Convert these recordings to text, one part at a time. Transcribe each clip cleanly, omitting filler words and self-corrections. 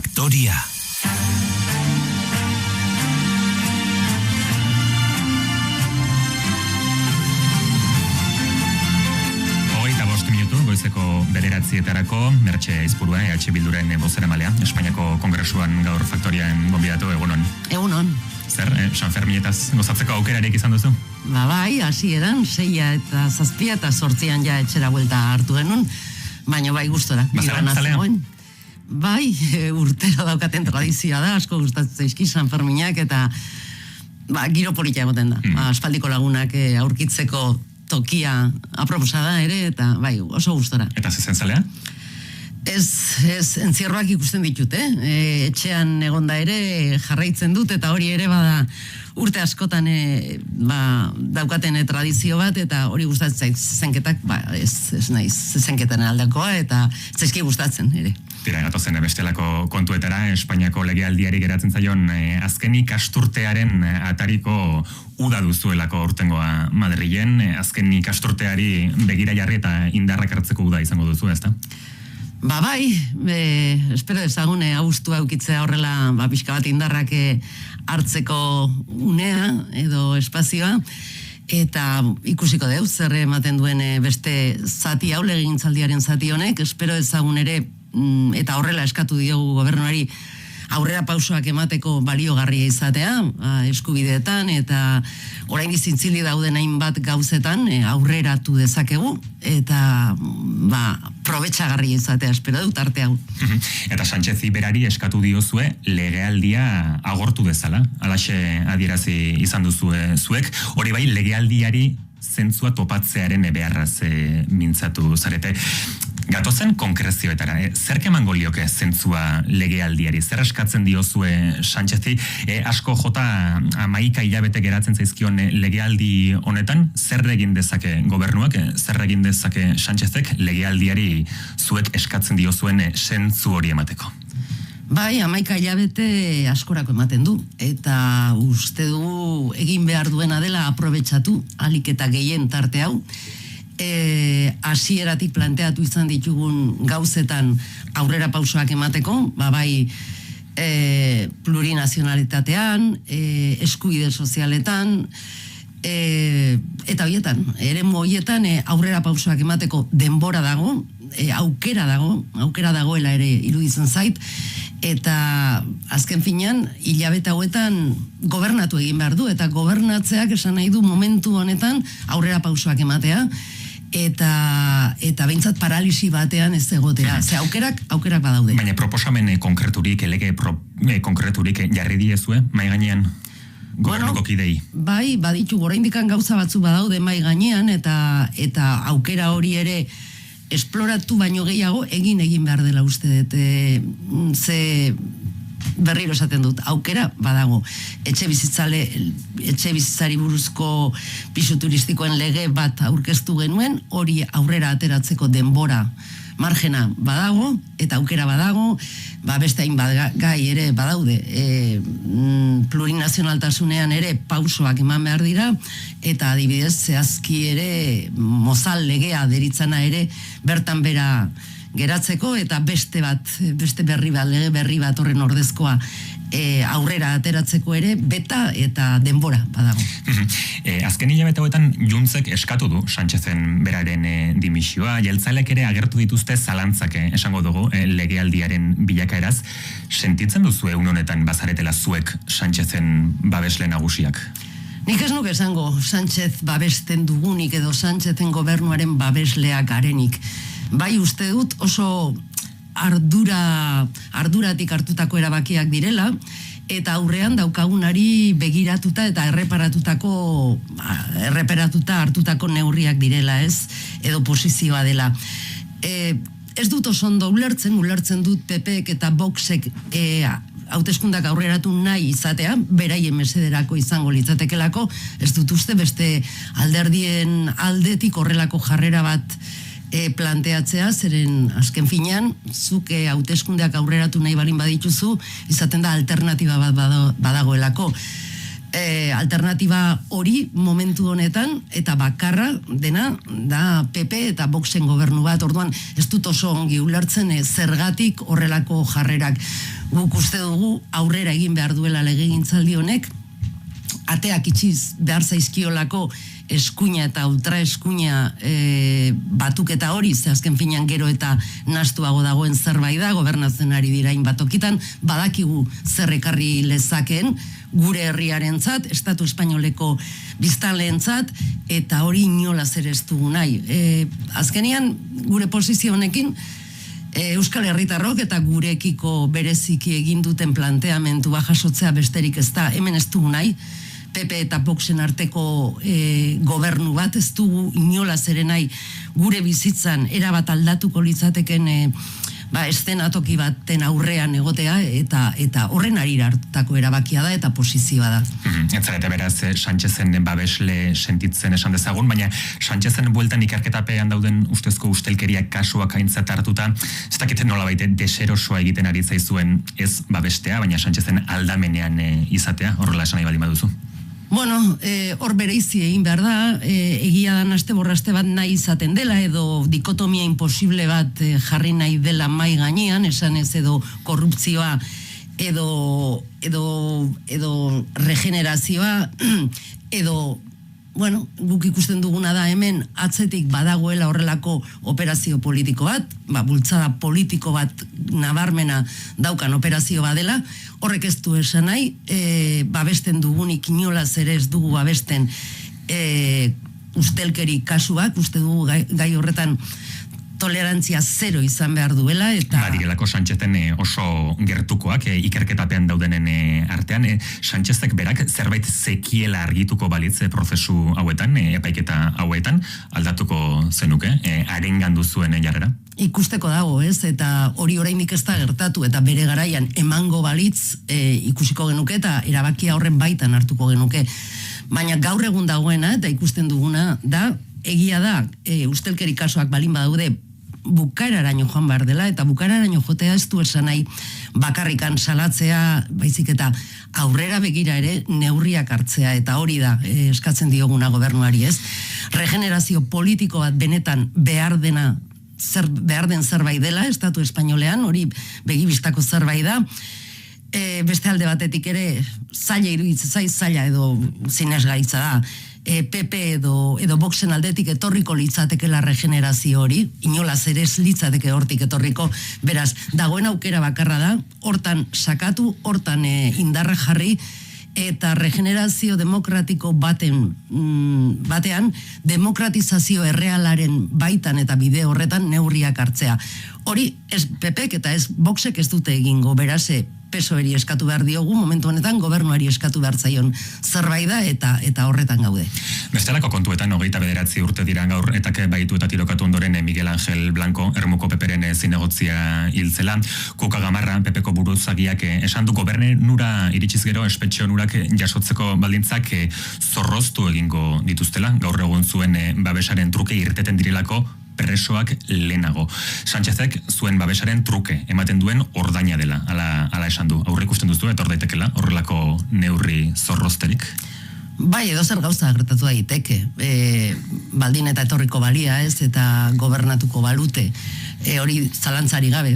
Faktoria. Goizeko 9:00 Mertxe Aizpurua, EH Bilduren bozeramalea, Espainiako Kongresuan gaur Faktorian gonbidatu, egunon. Egunon. Zer, San Ferminetaz gozatzeko aukerarik izan duzu? Bai, hasieran 6 eta 7 eta 8 ja etxera buelta hartu genuen, baina bai gustora. Bazaran zalea? Bai, urtero daukaten tradizioa da, asko gustatzen zaizki San Ferminak eta giro polita egoten da. Aspaldiko lagunak aurkitzeko tokia aproposa da ere, eta bai, oso gustora. Eta zezen zalea? Ez, entzierroak ikusten ditut, etxean egonda ere jarraitzen dut, eta hori ere bada urte askotan daukaten tradizio bat, eta hori gustatzen zezenketak, ez naiz zezenketan aldakoa, eta zaizki gustatzen ere. Tira, gatozen bestelako kontuetara, Espainiako legealdiari geratzen zaion azken ikasturtearen atariko uda duzuelako urtengoa Madrilen, azken ikasturteari begira jarri eta indarrak hartzeko uda izango duzu, ezta? Bai, espero ezagun abuztua eukitzea horrela pixka bat indarrak hartzeko unea edo espazioa, eta ikusiko deu zer ematen duen beste zati hau, legegintzaldiaren zati honek, espero ezagun ere, eta horrela eskatu diogu gobernuari aurrera pausoak emateko baliogarria izatea, eskubideetan, eta orain zintzili dauden hainbat gauzetan aurreratu dezakegu, eta probetxagarria izatea, espero dut arte hau. Eta Sánchezi berari eskatu diozue legealdia agortu dezala, alaxe adierazi izan duzue zuek, hori bai legealdiari zentzua topatzearen beharraz mintzatu zarete. Gatozen konkrezioetara, zerk emango lioke zentzua legealdiari? Zer eskatzen diozue Sánchezi? Asko jota 11 hilabete geratzen zaizkion legealdi honetan, zer egin dezake gobernuak, zer egin dezake Sánchezek legealdiari zuek eskatzen diozuen zentzu hori emateko? Bai, 11 hilabete askorako ematen du, eta uste dugu egin behar duena dela aprobetxatu, ahalik eta gehien tarte hau, hasieratik planteatu izan ditugun gauzetan aurrera pausoak emateko, bai plurinazionalitatean, eskubide sozialetan, eta horietan, eremu horietan aurrera pausoak emateko denbora dago, aukera dagoela ere iruditzen zait, eta azken finean hilabete hauetan gobernatu egin behar du, eta gobernatzeak esan nahi du momentu honetan aurrera pausoak ematea, eta behintzat paralisi batean ez egotea. Ze aukerak badaude. Baina proposamen konkreturik, lege konkreturik jarri diezue, mai gainean gobernuko kidei? Bai, baditu oraindikan gauza batzu badaude mai gainean, eta aukera hori ere esploratu baino gehiago egin behar dela uste dut. Ze berriro esaten dut, aukera badago. Etxe bizitzari buruzko pisu turistikoen lege bat aurkeztu genuen, hori aurrera ateratzeko denbora margena badago, eta aukera badago, beste hainbat gai ere badaude. Plurinazionaltasunean ere pausoak eman behar dira, eta adibidez zehazki ere mozal legea deritzana ere bertan bera geratzeko, eta beste lege berri bat horren ordezkoa aurrera ateratzeko ere beta eta denbora badago. Azken hilabete hauetan Juntzek eskatu du Sánchezen beraren dimisioa, jeltzaleek ere agertu dituzte zalantzak esango dugu legealdiaren bilakaeraz. Sentitzen duzu egun honetan bazaretela zuek Sánchezen babesle nagusiak? Nik ez nuke esango Sánchez babesten dugunik edo Sánchezen gobernuaren babesleak garenik. Bai, uste dut oso arduratik hartutako erabakiak direla, eta aurrean daukagunari begiratuta eta erreperatuta hartutako neurriak direla, ez? Edo posizioa dela. Ez dut oso ondo ulertzen dut PPek eta Voxek hauteskundak aurreratu nahi izatea, beraien mesederako izango litzatekelako, ez dut uste beste alderdien aldetik horrelako jarrera bat planteatzea, zeren azken finean, zuke hauteskundeak aurreratu nahi balin badituzu, izaten da alternatiba bat badagoelako. alternatiba hori momentu honetan, eta bakarra dena da PP eta Voxen gobernu bat. Orduan ez dut oso ongi ulertzen zergatik horrelako jarrerak. Guk uste dugu aurrera egin behar duela legegintzaldi honek, ateak itxiz behar zaizkiolako eskuina eta ultraeskuina batuketa hori, ze azken finean gero eta nastuago dagoen zerbait da, gobernatzen ari dirain batokitan, badakigu zer ekarri lezakeen gure herriarentzat, Estatu Espainoleko biztanleentzat, eta hori inolaz ere ez dugu nahi. Azkenean, gure posizio honekin, Euskal Herritarrok eta gurekiko bereziki egin duten planteamentua jasotzea besterik ez da, hemen ez dugu nahi, PP eta Voxen arteko gobernu bat, ez dugu inolaz ere nahi gure bizitzan erabat aldatuko litzateken estenatoki baten aurrean egotea, eta horren arira hartako erabakia da eta posizioa da. Ez zarete beraz Sánchezen babesle sentitzen esan dezagun, baina Sánchezen bueltan ikerketapean dauden ustezko ustelkeria kasuak aintzat hartuta, ez dakiten nolabait deserosoa egiten ari zaizuen ez babestea, baina Sánchezen aldamenean izatea, horrela esan nahi baldin baduzu. Bueno, hor bereizi egin behar da, egia da naste borraste bat nahi izaten dela, edo dikotomia imposible bat jarri nahi dela mai gainean, esan ez edo korrupzioa, edo regenerazioa, edo, bueno, guk ikusten duguna da hemen atzetik badagoela horrelako operazio politiko bat, bultzada politiko bat nabarmena daukan operazio badela, horrek ez du esan nahi, babesten dugunik inolaz ere ez dugu babesten ustelkeri kasuak, uste dugu gai horretan tolerantzia zero izan behar duela, eta... Badirelako Sánchezen oso gertukoak ikerketapean daudenen artean, Sánchezek berak zerbait zekiela argituko balitz prozesu hauetan, epaiketa hauetan, aldatuko zenuke, arengan duzuen jarrera? Ikusteko dago, ez? Eta hori oraindik ez da gertatu, eta bere garaian emango balitz ikusiko genuke, eta erabakia horren baitan hartuko genuke. Baina gaur egun dagoena, eta ikusten duguna, da, egia da, ustelkeri kasuak balin badaude, bukaeraraino joan behar dela, eta bukaeraraino jotea ez du esan nahi bakarrikan salatzea, baizik eta aurrera begira ere neurriak hartzea, eta hori da eskatzen dioguna gobernuari, ez? Regenerazio politiko bat benetan behar den zerbait dela, Estatu Espainolean, hori begibistako zerbait da, beste alde batetik ere zaila iruditzen zaila edo sinesgaitza da, PP edo Voxen aldetik etorriko litzatekela regenerazio hori, inolaz ere ez litzateke hortik etorriko, beraz, dagoen aukera bakarra da, hortan sakatu, hortan indarra jarri, eta regenerazio demokratiko batean, demokratizazio errealaren baitan eta bide horretan neurriak hartzea. Hori, ez PPek eta ez Voxek ez dute egingo, beraz, PSOEri eskatu behar diogu, momentu honetan gobernuari eskatu behar zaion zerbait da eta horretan gaude. Bestelako kontuetan 29 urte dira gaur etak baitu eta tirokatu ondoren Miguel Ángel Blanco, Ermuko Peperen zinegotzia hiltzela, Kuka Gamarra, Pepeko buruzagiak esan du gobernura iritsiz gero espetxe onurak jasotzeko baldintzak zorroztu egingo dituztela, gaur egun zuen babesaren truke irteten direlako presoak lehenago. Sánchezek zuen babesaren truke ematen duen ordaina dela, ala esan du. Aurre ikusten duzu, etor daitekela, horrelako neurri zorrozterik? Bai, edo zer gauza gertatu daiteke. Baldin eta etorriko balia, ez, eta gobernatuko balute. Hori zalantzari gabe.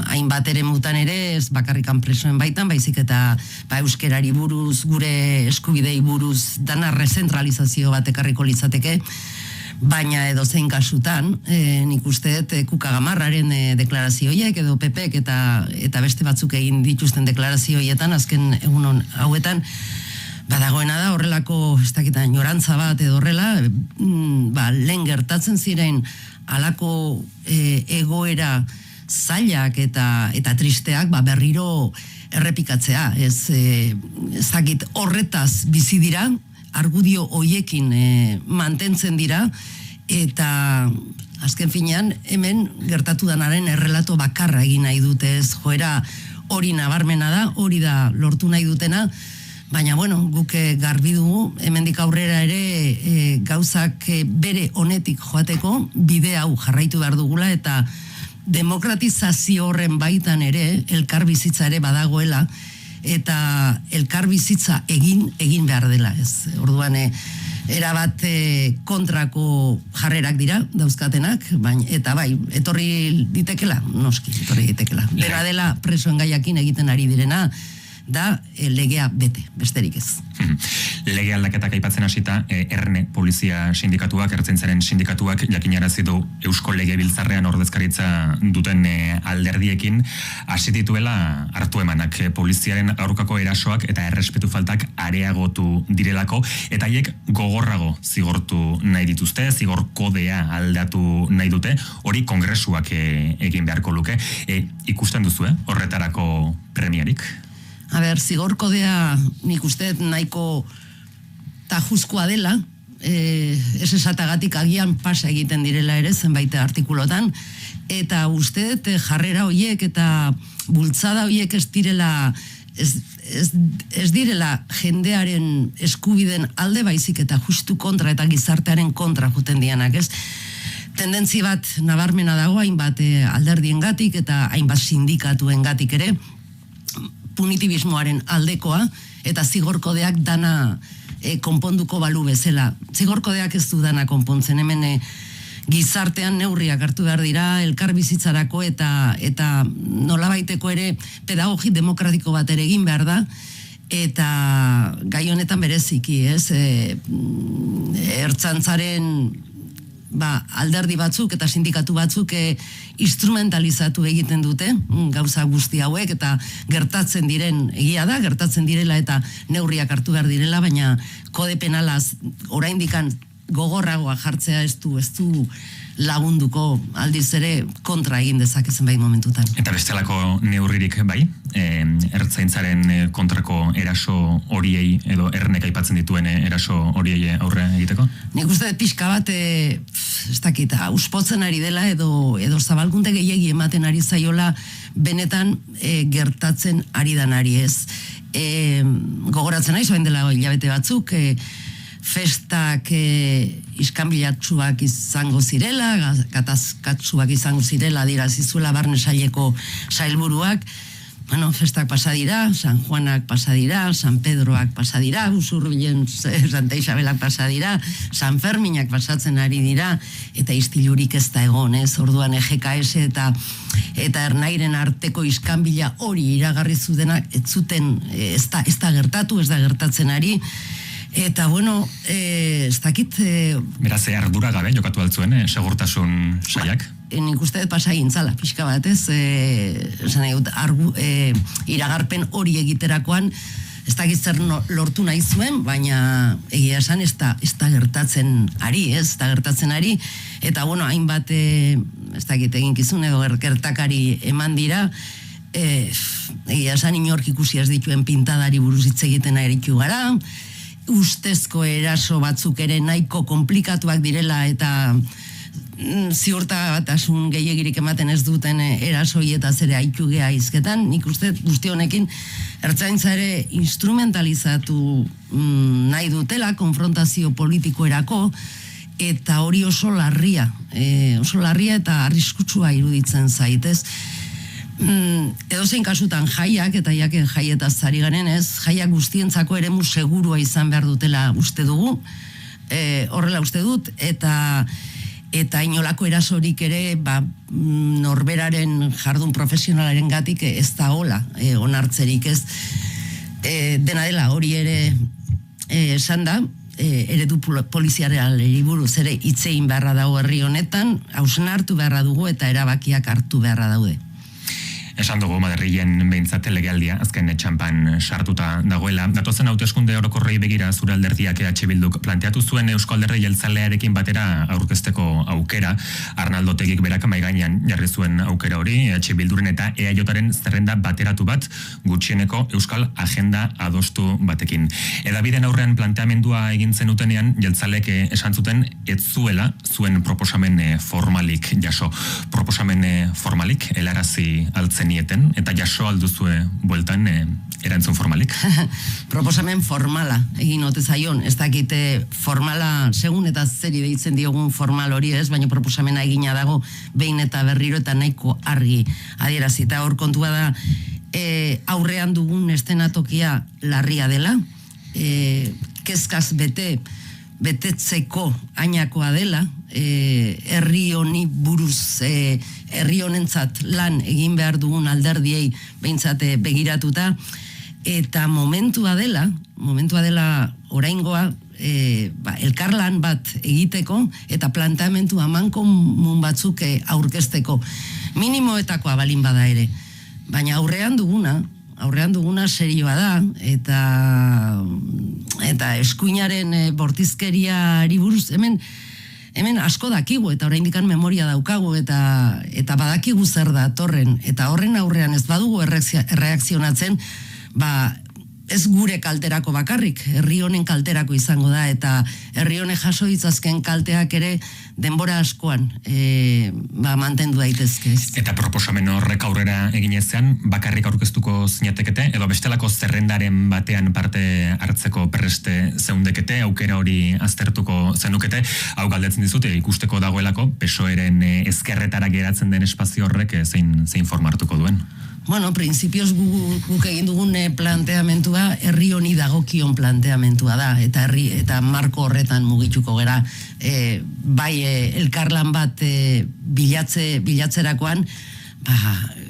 Hainbat ere mutan ere, ez bakarrikan presoen baitan, baizik eta euskerari buruz, gure eskubidei buruz, dana rezentralizazio bat ekarriko litzateke, baina edo zein kasutan, nik uste Kuka Gamarraren deklarazioiek edo PPek eta beste batzuk egin dituzten deklarazioietan, azken egun hauetan, badagoena da horrelako, ez dakita, ignorantza bat edo horrela, lehen gertatzen ziren halako egoera zailak eta tristeak berriro errepikatzea, ez dakit horretaz bizi dira, argudio hoiekin mantentzen dira, eta azken finean hemen gertatu danaren errelato bakarra egin nahi dute, ez joera hori nabarmena da, hori da lortu nahi dutena, baina bueno, guk garbi dugu, hemendik aurrera ere gauzak bere honetik joateko bide hau jarraitu behar dugula, eta demokratizazio horren baitan ere, elkar bizitza ere badagoela, eta elkar bizitza egin behar dela, ez. Orduan, erabat kontrako jarrerak dira, dauzkatenak, eta bai, etorri ditekela, noski, etorri ditekela. Dena dela presoen gaiakin egiten ari direna, da legea bete, besterik ez. Lege aldaketak aipatzen hasita, Erne polizia sindikatuak, Ertzaintzaren sindikatuak jakinarazi du Eusko Legebiltzarrean ordezkaritza duten alderdiekin hasi dituela hartu emanak poliziaren aurkako erasoak eta errespetu faltak areagotu direlako, eta haiek gogorrago zigortu nahi dituzte, zigor kodea aldatu nahi dute, hori kongresuak egin beharko luke. Ikusten duzu, horretarako premiarik? Zigor kodea nik uste nahiko tajuzkoa dela, ez esatagatik agian pasa egiten direla ere zenbait artikulotan, eta uste jarrera horiek eta bultzada horiek ez direla jendearen eskubiden alde baizik eta justu kontra eta gizartearen kontra juten dianak, ez? Tendentzi bat nabarmena dago hainbat alderdiengatik eta hainbat sindikatuengatik ere, punitibismoaren aldekoa, eta zigorkodeak dana konponduko balu bezala. Zigorkodeak ez du dana konpontzen, hemen gizartean neurriak hartu behar dira, elkar bizitzarako eta nolabaiteko ere pedagogi demokratiko bat ere egin behar da, eta gai honetan bereziki, ez? Ertzaintzaren alderdi batzuk eta sindikatu batzuk instrumentalizatu egiten dute gauza guzti hauek, eta gertatzen diren, egia da, gertatzen direla eta neurriak hartu behar direla, baina kode penalaz oraindikan gogorragoa jartzea ez du lagunduko, aldiz ere kontra egin dezakezen bai momentutan. Eta bestelako neurririk bai, Ertzaintzaren kontrako eraso horiei edo Ernek aipatzen dituen eraso horiei aurre egiteko? Nik uste pixka bat, ez dakit, auspotzen ari dela edo zabalkunde gehiegi ematen ari zaiola benetan gertatzen ari danari, ez. Gogoratzen nahi, zoen dela hilabete batzuk, festak iskanbilatsuak izango zirela, gatazkatsuak izango zirela, dirazizuela barne saileko sailburuak, festak pasadira, San Juanak pasadira, San Pedroak pasadira, Usurbilen Santa Isabelak pasadira, San Ferminak pasatzen ari dira, eta istilurik ez da egon, ez? Orduan EGKS eta Ernairen arteko iskanbila hori iragarri zutenak, ez zuten, ez da gertatu, ez da gertatzen ari, eta bueno, ez dakit... Beraz, ardura gabe jokatu altzuen, segurtasun saiak? Nik uste pasa gintzala, pixka bat, ez? Iragarpen hori egiterakoan, ez dakit zer lortu nahi zuen, baina egia esan ez da gertatzen ari, ez? Ez da gertatzen ari, eta bueno, hainbat, ez dakit eginkizun edo gertakari eman dira, egia esan inork ikusi ez dituen pintadari buruz hitz egiten aritu gara, ustezko eraso batzuk ere nahiko komplikatuak direla eta ziurtagasun gehiegirik ematen ez duten erasoietaz ere aitu geha izketan. Nik uste guzti honekin Ertzaintza ere instrumentalizatu nahi dutela konfrontazio politikoerako, eta hori oso larria eta arriskutsua iruditzen zaitez. Edozein kasutan jaiak, eta jaietaz ari garen ez, jaiak guztientzako eremu segurua izan behar dutela uste dugu, horrela uste dut, eta inolako erasorik ere norberaren jardun profesionalaren gatik ez da hola onartzerik ez. Dena dela hori ere esan da, eredu poliziareari buruz ere hitzein beharra dago herri honetan, hausnartu beharra dugu eta erabakiak hartu beharra daude. Esan dugu Madrilen behintzat legealdia azken txanpan sartuta dagoela. Datozen hauteskunde orokorrei begira zure alderdiak EH Bilduk planteatu zuen Eusko Alderdi Jeltzalearekin batera aurkezteko aukera. Arnaldo Otegik berak mahai gainean jarri zuen aukera hori, EH Bilduren eta EAJaren zerrenda bateratu bat gutxieneko euskal agenda adostu batekin. Edabiden aurrean planteamendua egin zenutenean jeltzalek esan zuten ez zuela zuen proposamen formalik jaso. Proposamen formalik helarazi altzen eta jaso alduzue bueltan erantzun formalik? Proposamen formala egin ote zaion, ez dakite formala segun eta zeri deitzen diogun formal hori ez, baina proposamena egina dago behin eta berriro eta nahiko argi adierazita. Hor kontua da aurrean dugun eszenatokia larria dela, kezkaz betetzeko ainakoa dela, herri honi buruz, herri honentzat lan egin behar dugun alderdiei behintzat begiratuta, eta momentua dela oraingoa, elkarlan bat egiteko eta planteamendu amankomun batzuk aurkezteko, minimoetakoa balin bada ere, baina aurrean duguna serioa da, eta eskuinaren bortizkeriari buruz, hemen asko dakigu, eta oraindikan memoria daukagu, eta badakigu zer da torren, eta horren aurrean ez badugu erreakzionatzen, ez gure kalterako bakarrik, herri honen kalterako izango da, eta herri honek jaso ditzazken kalteak ere denbora askoan mantendu daitezke. Eta proposamen horrek aurrera eginezean, bakarrik aurkeztuko zinatekete, edo bestelako zerrendaren batean parte hartzeko preste zeundekete, aukera hori aztertuko zenukete, hau galdetzen dizute, ikusteko dagoelako, PSOEren ezkerretara geratzen den espazio horrek zein formartuko duen. Bueno, prinsipioz guk egin dugun planteamentua herri honi dagokion planteamentua da, eta marko horretan mugituko gera, bai elkarlan bat bilatzerakoan,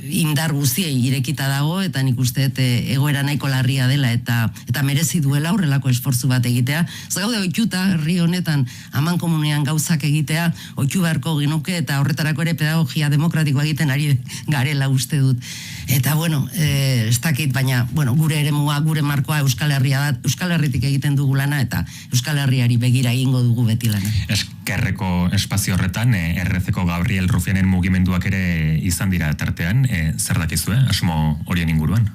indar guztiei irekita dago, eta nik uste egoera nahiko larria dela, eta merezi duela horrelako esfortzu bat egitea. Ez gaude ohituta herri honetan amankomunean gauzak egitea, ohitu beharko genuke, eta horretarako ere pedagogia demokratikoa egiten ari garela uste dut. Eta ez dakit, baina gure eremua, gure markoa Euskal Herria da, Euskal Herritik egiten dugu lana, eta Euskal Herriari begira egingo dugu beti lana. Eskerreko espazio horretan, RC-ko Gabriel Rufianen mugimenduak ere izan dira tartean, zer dakizu, asmo horien inguruan?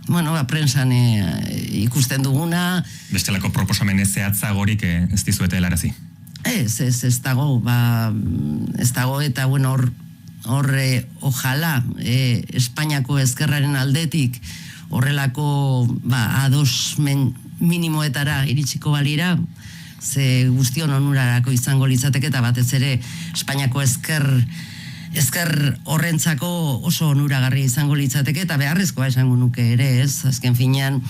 Prensan ikusten duguna... Bestelako proposamen zehatzagorik ez dizuete helarazi? Ez dago, eta ojala Espainiako ezkerraren aldetik horrelako adosmen minimoetara iritsiko balira, ze guztion onurarako izango litzateke, eta batez ere Espainiako ezker horrentzako oso onuragarri izango litzateke, eta beharrezkoa esango nuke ere, azken finean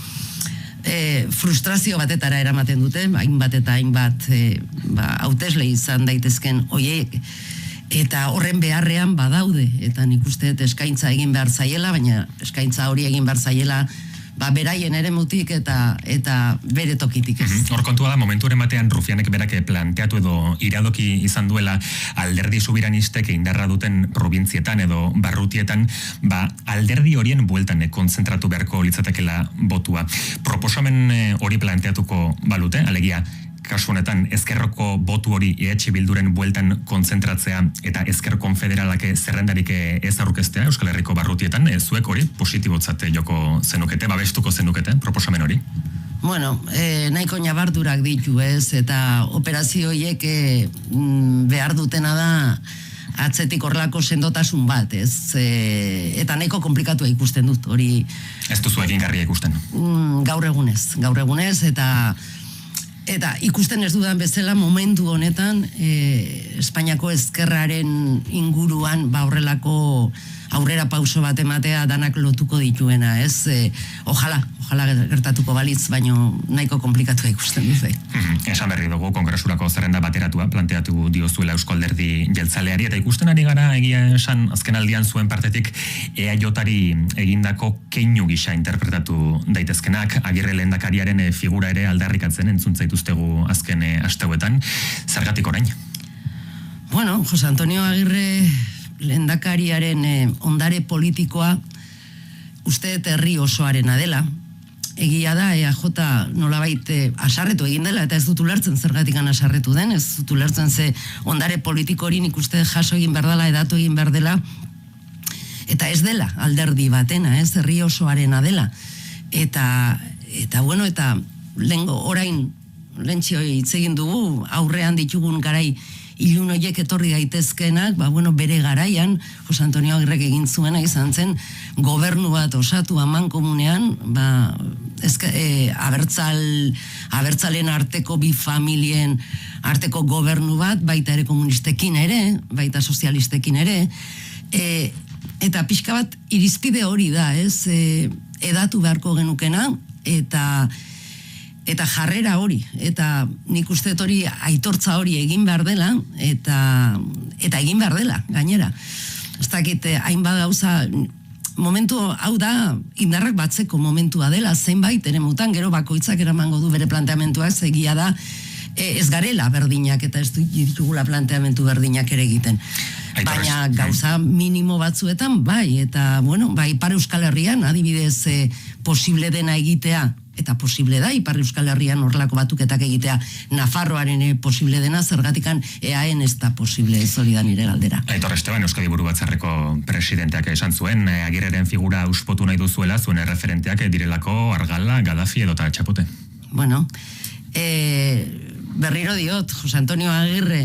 frustrazio batetara eramaten dute, hainbat eta hainbat hautesle izan daitezken hoiek, eta horren beharrean badaude, eta nik uste eskaintza egin behar zaiela, baina eskaintza hori egin behar zaiela beraien eremutik eta bere tokitik ez. Hor kontua da, momentuaren batean Rufianek berak planteatu edo iradoki izan duela alderdi subiranistek indarra duten probintzietan edo barrutietan, alderdi horien bueltan konzentratu beharko litzatekela botua. Proposamen hori planteatuko balute, alegia, kasu honetan, ezkerroko botu hori EH Bilduren bueltan konzentratzea eta ezker konfederalak zerrendarik ez aurkeztea Euskal Herriko barrutietan, zuek hori positibotzat joko zenukete, babestuko zenukete, proposamen hori? Nahiko nabardurak ditu eta operazioiek behar dutena da atzetik horrelako sendotasun bat, eta nahiko komplikatua ikusten dut, hori... Ez duzu egingarria ikusten? Gaur egunez, eta ikusten ez dudan bezala momentu honetan Espainiako ezkerraren inguruan horrelako aurrera pauso bat ematea danak lotuko dituena, ojala gertatuko balitz, baino nahiko komplikatua ikusten dut. Esan berri dugu, kongresurako zerrenda bateratua planteatu diozuela Eusko Alderdi Jeltzaleari, eta ikusten ari gara egia esan azken aldian zuen partetik EAJ-ari egindako keinu gisa interpretatu daitezkenak, Agirre lehendakariaren figura ere aldarrikatzen entzun zaituztegu azken asteuetan, zergatik orain? Jose Antonio Agirre lehendakariaren ondare politikoa uste herri osoarena dela. Egia da, EAJ nolabait asarretu egin dela, eta ez dut ulertzen zergatikan asarretu den, ez dut ulertzen ze ondare politiko hori nik uste jaso egin behar dela, edatu egin behar dela, eta ez dela alderdi batena, ez herri osoarena dela. Eta orain lentxio hitz egin dugu, aurrean ditugun garai ilun horiek etorri daitezkenak, bere garaian, Jose Antonio Agirrek egin zuena izan zen, gobernu bat osatu amankomunean, abertzalen arteko bi familien arteko gobernu bat, baita ere komunistekin ere, baita sozialistekin ere, eta pixka bat irizpide hori da, edatu beharko genukena, eta jarrera hori, eta nik uste hori aitortza hori egin behar dela, eta egin behar dela, gainera. Ez dakit, hainbat gauza, momentu hau da indarrak batzeko momentua dela, zenbait eremutan, gero bakoitzak eramango du bere planteamentuak, egia da, ez garela berdinak eta ez ditugula planteamentu berdinak ere egiten. Baina gauza minimo batzuetan, bai, eta, bueno, bai, Ipar Euskal Herrian, adibidez, posible dena egitea, eta posible da, Ipar Euskal Herrian horrelako batuketak egitea, Nafarroaren posible dena, zergatikan EAen ez da posible, ez hori da nire galdera. Aitor Esteban, Euskadi Buru Batzarreko presidenteak esan zuen, Agirreren figura uspotu nahi duzuela, zuen erreferenteak direlako Argala, Gaddafi edota Txapote. Bueno, berriro diot, Jose Antonio Agirre,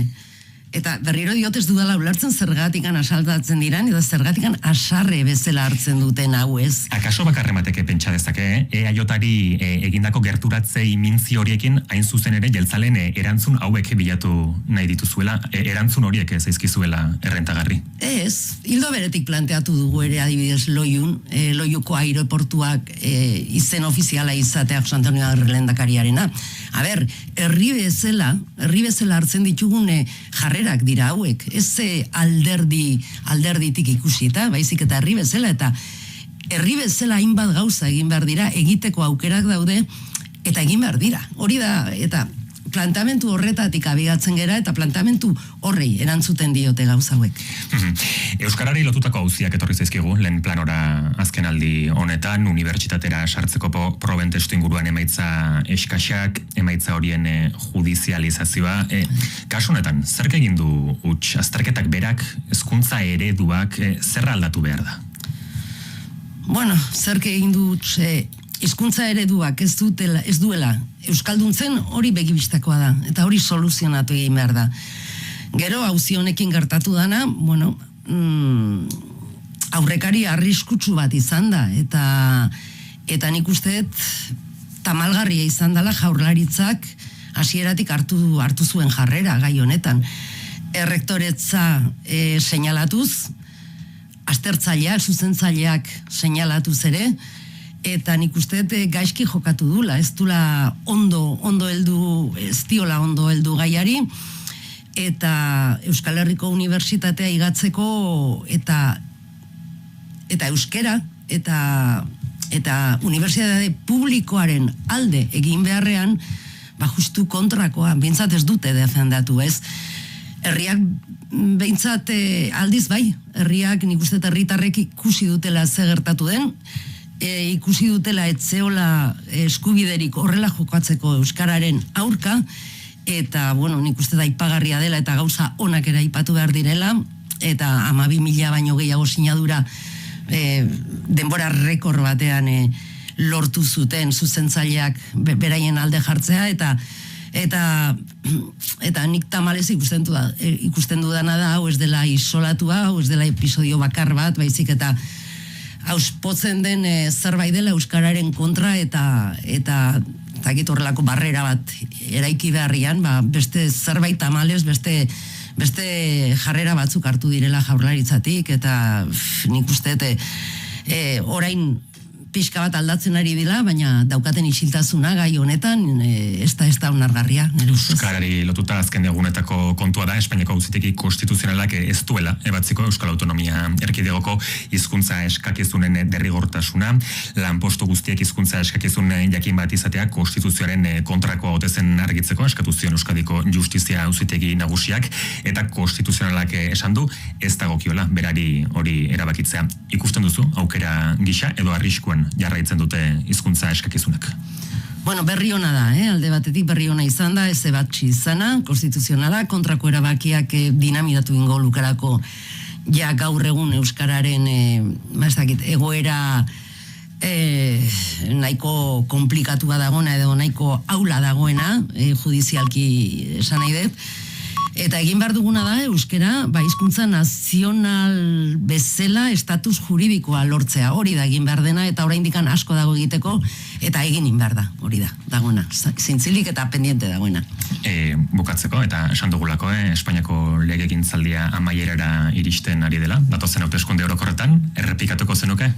eta berriro diot ez dudala ulertzen zergatikan asaltatzen diran, eta zergatikan asarre bezala hartzen duten hau ez. Akaso bakarremateke pentsa dezake, EAJari egindako gerturatzei mintzi horiekin, hain zuzen ere jeltzalen erantzun hauek bilatu nahi dituzuela, erantzun horiek zaizkizuela errentagarri? Ez, hildo beretik planteatu dugu ere adibidez Loiuko aireportuak izen ofiziala izatea Jose Antonio Agirre lehendakariarena. A ber, herri bezala hartzen ditugune jarrerak dira hauek, ez alderditik ikusita, baizik eta herri bezala hainbat gauza egin behar dira, egiteko aukerak daude, eta egin behar dira. Hori da, eta planteamentu horretatik abigatzen gera, eta planteamentu horrei erantzuten diote gauza hauek. Euskarari lotutako auziak etorri zaizkigu, lehen planora azken aldi honetan, unibertsitatera sartzeko proben testu inguruan emaitza eskaxak, emaitza horien judizializazioa. Kasu honetan, zerk egin du huts, azterketak berak, hezkuntza ereduak, zer aldatu behar da? Bueno, zerk egin du huts, hizkuntza ereduak ez duela euskalduntzen hori begibistakoa da, eta hori soluzionatu egin behar da. Gero, auzi honekin gertatu dana, bueno, aurrekari arriskutsu bat izan da, eta nik usteet tamalgarria izan dela Jaurlaritzak hasieratik hartu zuen jarrera gai honetan. Errektoretza seinalatuz, aztertzaileak, zuzentzaileak seinalatuz ere, eta nik uste gaizki jokatu dula, ez dula ez diola ondo heldu gaiari, eta Euskal Herriko Unibertsitatea igatzeko eta euskera, eta unibertsitate publikoaren alde egin beharrean, justu kontrakoa, bintzat ez dute defendatu, ez? Herriak behintzat aldiz bai, herriak nik uste herritarrek ikusi dutela ze gertatu den, ikusi dutela etzeola eskubiderik horrela jokatzeko euskararen aurka, eta, bueno, nik uste da aipagarria dela eta gauza onak ere aipatu behar direla, eta 12.000 baino gehiago sinadura denbora rekor batean lortu zuten zuzentzaileak beraien alde jartzea, eta nik tamalez ikusten dudana da, hau ez dela isolatua, hau ez dela episodio bakar bat, baizik eta auspotzen den zerbait dela euskararen kontra eta horrelako barrera bat eraiki beharrian, beste zerbait tamalez, beste jarrera batzuk hartu direla Jaurlaritzatik, eta nik uste orain pixka bat aldatzen ari dela, baina daukaten isiltasuna gai honetan ez da onargarria. Euskarari lotuta azken egunetako kontua da, Espainiako Auzitegi Konstituzionalak ez duela ebatziko Euskal Autonomia Erkidegoko hizkuntza eskakizunen derrigortasuna, lanpostu guztiek hizkuntza eskakizunen jakin bat izatea konstituzioaren kontrakoa ote zen argitzeko eskatu zion Euskadiko Justizia Auzitegi Nagusiak, eta konstituzionalak esan du ez dagokiola berari hori erabakitzea. Ikusten duzu aukera gisa edo arriskuan jarraitzen dute hizkuntza eskakizunak? Bueno, berri ona da, alde batetik berri ona izan da, ez ebatzi izana, konstituzionala, kontrako erabakiak dinamidatu ingo lukarako ja gaur egun euskararen egoera nahiko komplikatua dagoena edo nahiko aula dagoena, judizialki esan nahi dut, Eta egin behar duguna da, euskera, hizkuntza nazional bezala estatus juridikoa lortzea, hori da egin behar dena, eta oraindik asko dago egiteko, eta egin behar da, hori da, dagoena, zintzilik eta pendiente dagoena. Bukatzeko, eta esan dugulako, Espainiako legegintzaldia amaierara iristen ari dela, datozen hauteskunde orokorretan, errepikatuko zenuke,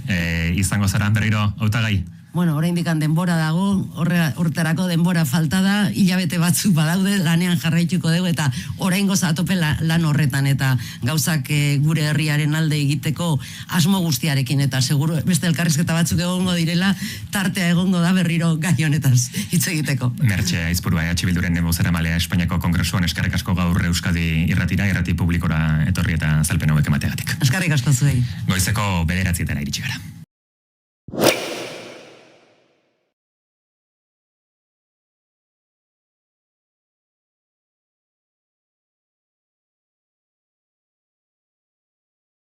izango zara berriro hautagai? Bueno, oraindik denbora dago, horretarako denbora falta da, hilabete batzuk badaude, lanean jarraituko dugu, eta oraingoz atope lan horretan, eta gauzak gure herriaren alde egiteko asmo guztiarekin, eta seguru beste elkarrizketa batzuk egongo direla, tartea egongo da berriro gai honetaz hitz egiteko. Mertxe Aizpurua, Bilduren bozeramalea Espainiako Kongresuan, eskerrik asko gaur Euskadi irrati publikora etorri eta zalpen hauek emateagatik. Eskerrik asko zuei. Goizeko 9:00 iritsi gara.